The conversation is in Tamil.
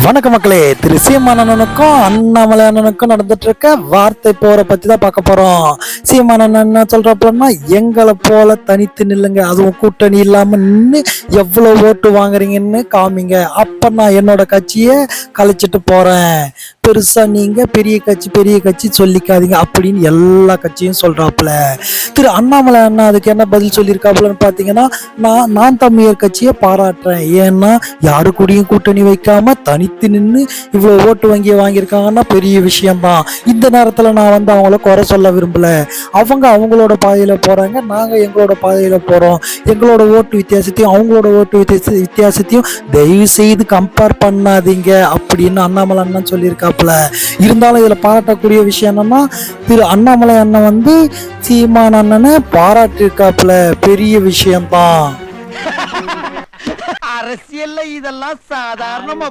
வணக்க மக்களே, திரு சீமான் அண்ணனுக்கும் அண்ணாமலை அண்ணனுக்கும் நடந்துட்டு இருக்க வார்த்தை போரை பத்தி தான் பார்க்க போறோம். சீமான் அண்ணன் என்ன சொல்றப்பன்னா, எங்களை போல தனித்து நில்லுங்க, அதுவும் கூட்டணி இல்லாம நின்று எவ்வளவு ஓட்டு வாங்குறீங்கன்னு காமிங்க, அப்ப நான் என்னோட கட்சியை கழிச்சிட்டு போறேன். பெருசா நீங்க பெரிய கட்சி சொல்லிக்காதீங்க அப்படின்னு எல்லா கட்சியும் சொல்றாப்புல. திரு அண்ணாமலை அண்ணா அதுக்கு என்ன பதில் சொல்லியிருக்காப்புலன்னு பாத்தீங்கன்னா, நான் தமிழர் கட்சியை பாராட்டுறேன். ஏன்னா யாரு கூடயும் கூட்டணி வைக்காம தனித்து நின்று இவ்வளவு ஓட்டு வங்கியை வாங்கியிருக்காங்கன்னா பெரிய விஷயம்தான். இந்த நேரத்துல நான் அவங்கள குறை சொல்ல விரும்பல. அவங்களோட பாதையில போறாங்க, நாங்க எங்களோட பாதையில போறோம். எங்களோட ஓட்டு வித்தியாசத்தையும் அவங்களோட ஓட்டு வித்தியாசத்தையும் தயவு செய்து கம்பேர் பண்ணாதீங்க அப்படின்னு அண்ணாமலை அண்ணன் சொல்லியிருக்காப்புல. இருந்தாலும் இதுல பாராட்டக்கூடிய விஷயம் என்னன்னா, திரு அண்ணாமலை அண்ணன் சீமான் அண்ணனை பாராட்டிருக்காப்புல. பெரிய விஷயம்தான். அரசியல்ல இதெல்லாம் சாதாரணமா